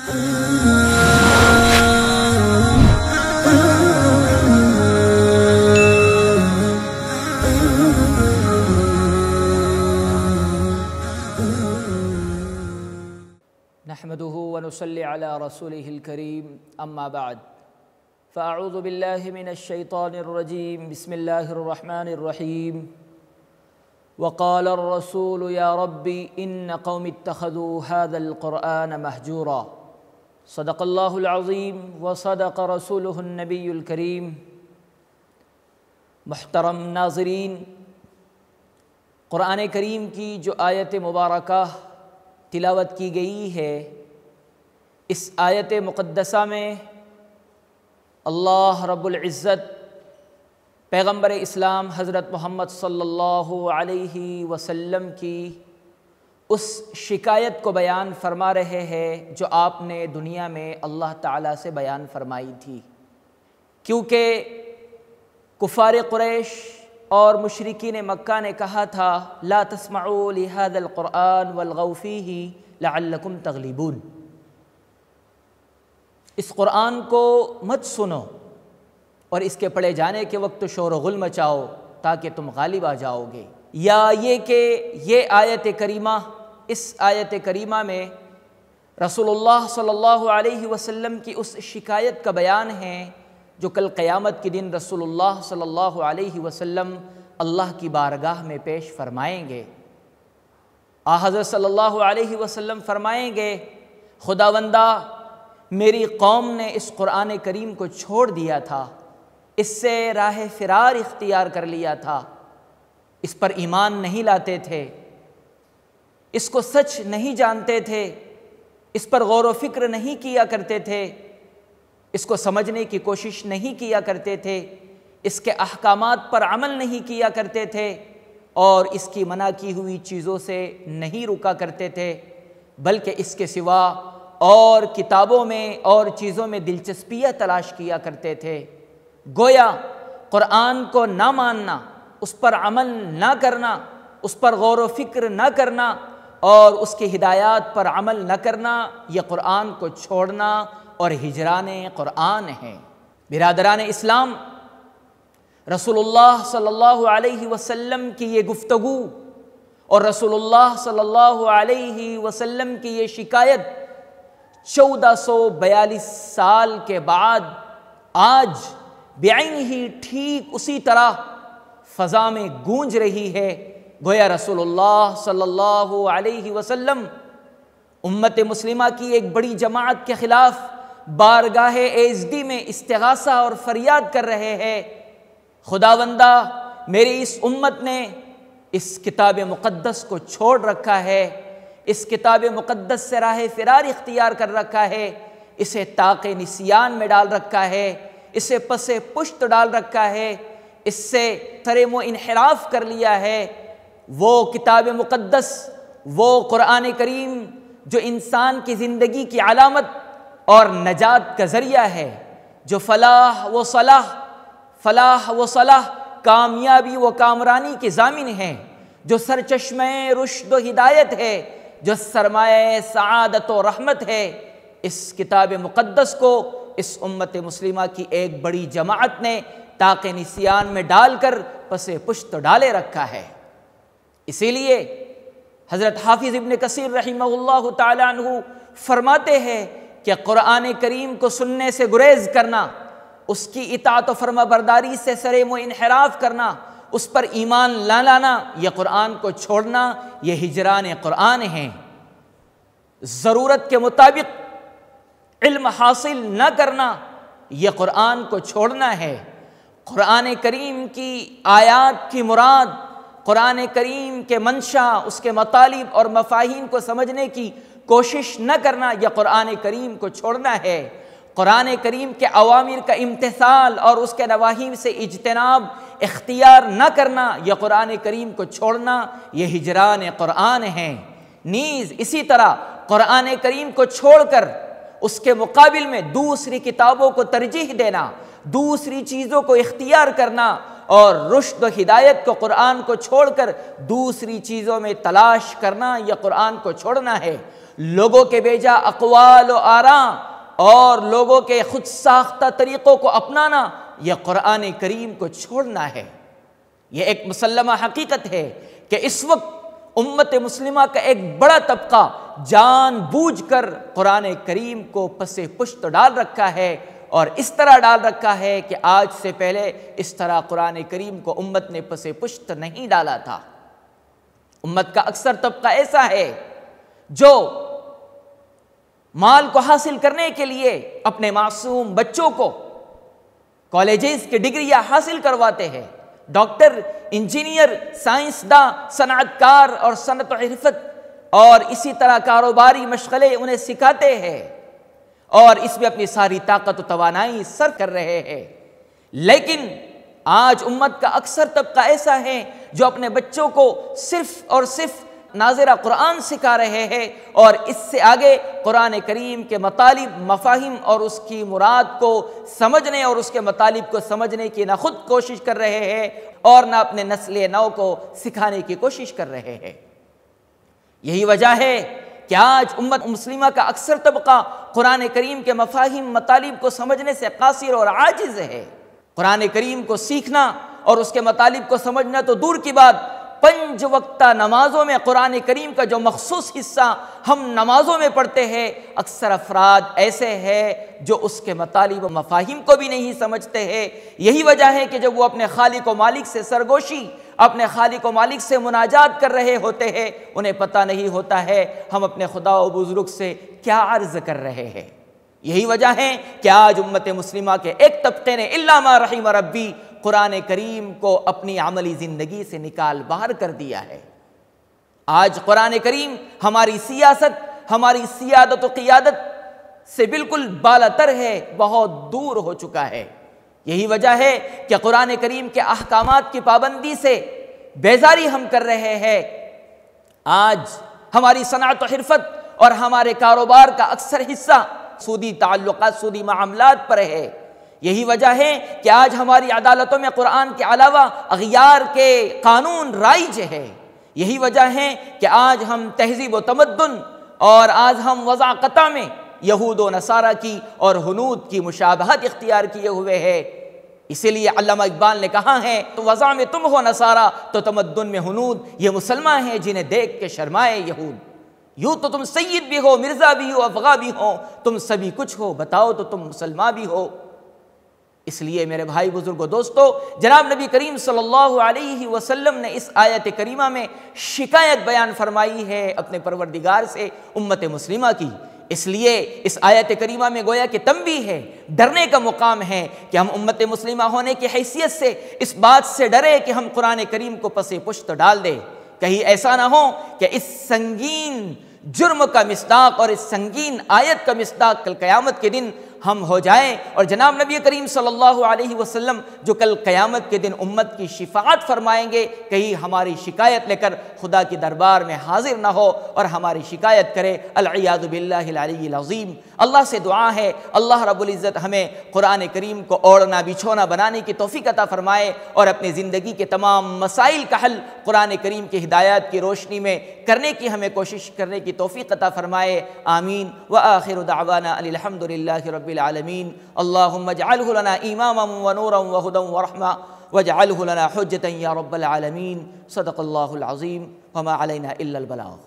نحمده ونصلي على رسوله الكريم اما بعد فاعوذ بالله من الشيطان الرجيم بسم الله الرحمن الرحيم وقال الرسول يا رب ان قوم اتخذوا هذا القرآن مهجورا صدق الله العظيم وصدق رسوله النبي الكريم۔ محترم ناظرین، قرآن کریم کی جو آیت مبارکہ تلاوت کی گئی ہے، اس آیت مقدسہ میں اللہ رب العزت پیغمبر اسلام حضرت محمد صلی اللہ علیہ وسلم کی اس شکایت کو بیان فرما رہے ہیں جو آپ نے دنیا میں اللہ تعالیٰ سے بیان فرمائی تھی، کیونکہ کفار قریش اور مشرکین مکہ نے کہا تھا لا تسمعوا لهذا القرآن والغوا فیہ لعلکم تغلبون، اس قرآن کو مت سنو اور اس کے پڑھے جانے کے وقت شور و غل مچاؤ تاکہ تم غالب آ جاؤ گے۔ یا یہ کہ یہ آیت کریمہ، اس آیت کریمہ میں رسول اللہ صلی اللہ علیہ وسلم کی اس شکایت کا بیان ہے جو کل قیامت کے دن رسول اللہ صلی اللہ علیہ وسلم اللہ کی بارگاہ میں پیش فرمائیں گے۔ حضرت صلی اللہ علیہ وسلم فرمائیں گے خداوندہ میری قوم نے اس قرآن کریم کو چھوڑ دیا تھا، اس سے راہ فرار اختیار کر لیا تھا، اس پر ایمان نہیں لاتے تھے، اس کو سچ نہیں جانتے تھے، اس پر غور و فکر نہیں کیا کرتے تھے، اس کو سمجھنے کی کوشش نہیں کیا کرتے تھے، اس کے احکامات پر عمل نہیں کیا کرتے تھے اور اس کی منع کی ہوئی چیزوں سے نہیں رکا کرتے تھے، بلکہ اس کے سوا اور کتابوں میں اور چیزوں میں دلچسپیاں تلاش کیا کرتے تھے۔ گویا قرآن کو نہ ماننا، اس پر عمل نہ کرنا، اس پر غور و فکر نہ کرنا اور اس کی ہدایات پر عمل نہ کرنا، یہ قرآن کو چھوڑنا اور ہجران قرآن ہے۔ برادران اسلام، رسول اللہ صلی اللہ علیہ وسلم کی یہ گفتگو اور رسول اللہ صلی اللہ علیہ وسلم کی یہ شکایت 1442 سال کے بعد آج بعین ہی ٹھیک اسی طرح فضا میں گونج رہی ہے۔ گویا رسول اللہ صلی اللہ علیہ وسلم امت مسلمہ کی ایک بڑی جماعت کے خلاف بارگاہ ایزدی میں استغاثہ اور فریاد کر رہے ہیں، خداوندہ میری اس امت نے اس کتاب مقدس کو چھوڑ رکھا ہے، اس کتاب مقدس سے راہ فرار اختیار کر رکھا ہے، اسے طاق نسیان میں ڈال رکھا ہے، اسے پس پشت ڈال رکھا ہے، اس سے ترم و انحراف کر لیا ہے۔ وہ کتاب مقدس، وہ قرآن کریم جو انسان کی زندگی کی علامت اور نجات کا ذریعہ ہے، جو فلاح و صلاح، کامیابی و کامرانی کی ضامن ہے، جو سرچشمہ رشد و ہدایت ہے، جو سرمایہ سعادت و رحمت ہے، اس کتاب مقدس کو اس امت مسلمہ کی ایک بڑی جماعت نے طاق نسیان میں ڈال کر پس پشت ڈالے رکھا ہے۔ اسی لیے حضرت حافظ ابن کثیر رحمہ اللہ تعالیٰ عنہ فرماتے ہیں کہ قرآن کریم کو سننے سے گریز کرنا، اس کی اطاعت و فرما برداری سے سرم و انحراف کرنا، اس پر ایمان نہ لانا، یہ قرآن کو چھوڑنا، یہ ہجران قرآن ہے۔ ضرورت کے مطابق علم حاصل نہ کرنا، یہ قرآن کو چھوڑنا ہے۔ قرآن کریم کی آیات کی مراد، قرآن کریم کے منشا، اس کے مطالب اور مفاہیم کو سمجھنے کی کوشش نہ کرنا، یہ قرآن کریم کو چھوڑنا ہے۔ قرآن کریم کے اوامر کا امتثال اور اس کے نواہی سے اجتناب اختیار نہ کرنا، یہ قرآن کریم کو چھوڑنا، یہ ہجران قرآن ہے۔ نیز اسی طرح قرآن کریم کو چھوڑ کر اس کے مقابل میں دوسری کتابوں کو ترجیح دینا، دوسری چیزوں کو اختیار کرنا اور رشد و ہدایت کو قرآن کو چھوڑ کر دوسری چیزوں میں تلاش کرنا، یہ قرآن کو چھوڑنا ہے۔ لوگوں کے بیجا اقوال و آراء اور لوگوں کے خود ساختہ طریقوں کو اپنانا، یہ قرآن کریم کو چھوڑنا ہے۔ یہ ایک مسلمہ حقیقت ہے کہ اس وقت امت مسلمہ کا ایک بڑا طبقہ جان بوجھ کر قرآن کریم کو پس پشت ڈال رکھا ہے، اور اس طرح ڈال رکھا ہے کہ آج سے پہلے اس طرح قرآن کریم کو امت نے پس پشت نہیں ڈالا تھا۔ امت کا اکثر طبقہ ایسا ہے جو مال کو حاصل کرنے کے لیے اپنے معصوم بچوں کو کالجز کی ڈگریاں حاصل کرواتے ہیں، ڈاکٹر، انجینئر، سائنسداں، صنعت کار اور صنعت و حرفت اور اسی طرح کاروباری مشغلے انہیں سکھاتے ہیں، اور اس میں اپنی ساری طاقت و توانائی صرف کر رہے ہیں۔ لیکن آج امت کا اکثر طبقہ ایسا ہے جو اپنے بچوں کو صرف اور صرف ناظرہ قرآن سکھا رہے ہیں، اور اس سے آگے قرآن کریم کے مطالب، مفاہیم اور اس کی مراد کو سمجھنے اور اس کے مطالب کو سمجھنے کی نہ خود کوشش کر رہے ہیں اور نہ اپنے نسل نو کو سکھانے کی کوشش کر رہے ہیں۔ یہی وجہ ہے کہ آج امت مسلمہ کا اکثر طبقہ قرآن کریم کے مفاہیم، مطالب کو سمجھنے سے قاصر اور عاجز ہے۔ قرآن کریم کو سیکھنا اور اس کے مطالب کو سمجھنا تو دور کی بات، 5 وقتہ نمازوں میں قرآن کریم کا جو مخصوص حصہ ہم نمازوں میں پڑھتے ہیں، اکثر افراد ایسے ہیں جو اس کے مطالب و مفاہیم کو بھی نہیں سمجھتے ہیں۔ یہی وجہ ہے کہ جب وہ اپنے خالق و مالک سے سرگوشی، اپنے خالق و مالک سے مناجات کر رہے ہوتے ہیں، انہیں پتہ نہیں ہوتا ہے ہم اپنے خدا و بزرگ سے کیا عرض کر رہے ہیں۔ یہی وجہ ہے کہ آج امت مسلمہ کے ایک طبقے نے الا ما رحم ربی قرآن کریم کو اپنی عملی زندگی سے نکال باہر کر دیا ہے۔ آج قرآن کریم ہماری سیاست، ہماری سیادت و قیادت سے بالکل بالاتر ہے، بہت دور ہو چکا ہے۔ یہی وجہ ہے کہ قرآن کریم کے احکامات کی پابندی سے بیزاری ہم کر رہے ہیں۔ آج ہماری صنعت و حرفت اور ہمارے کاروبار کا اکثر حصہ سودی تعلقات، سودی معاملات پر ہے۔ یہی وجہ ہے کہ آج ہماری عدالتوں میں قرآن کے علاوہ اغیار کے قانون رائج ہے۔ یہی وجہ ہے کہ آج ہم تہذیب و تمدن اور آج ہم وضع میں یہود و نصارہ کی اور ہنود کی مشابہت اختیار کیے ہوئے ہیں۔ اسی لیے علامہ اقبال نے کہا ہے تو وضع میں تم ہو نصارہ تو تمدن میں ہنود، یہ مسلمان ہیں جنہیں دیکھ کے شرمائے یہود۔ یوں تو تم سید بھی ہو، مرزا بھی ہو، افغا بھی ہو، تم سبھی کچھ ہو، بتاؤ تو تم مسلمان بھی ہو۔ اس لیے میرے بھائی بزرگو دوستو، جناب نبی کریم صلی اللہ علیہ وسلم نے اس آیت کریمہ میں شکایت بیان فرمائی ہے اپنے پروردگار سے امت مسلمہ کی۔ اس لیے اس آیت کریمہ میں گویا کہ تنبیہ ہے، ڈرنے کا مقام ہے کہ ہم امت مسلمہ ہونے کی حیثیت سے اس بات سے ڈرے کہ ہم قرآن کریم کو پس پشت ڈال دیں۔ کہیں ایسا نہ ہو کہ اس سنگین جرم کا مصداق اور اس سنگین آیت کا مصداق کل قیامت کے دن ہم ہو جائیں، اور جناب نبی کریم صلی اللہ علیہ وسلم جو کل قیامت کے دن امت کی شفاعت فرمائیں گے، کہیں ہماری شکایت لے کر خدا کی دربار میں حاضر نہ ہو اور ہماری شکایت کرے۔ العیاذ باللہ العلی العظیم۔ اللہ سے دعا ہے اللہ رب العزت ہمیں قرآن کریم کو اوڑھنا بچھونا بنانے کی توفیق عطا فرمائے، اور اپنی زندگی کے تمام مسائل کا حل قرآن کریم کی ہدایات کی روشنی میں کرنے کی ہمیں کوشش کرنے کی توفیق عطا فرمائے۔ آمین۔ وآخر دعوانا ان الحمد للہ رب العالمین۔ اللہم اجعلہ لنا اماما ونورا وہدا ورحمہ واجعلہ لنا حجتا یا رب العالمین۔ صدق اللہ العظیم وما علینا الا البلاغ۔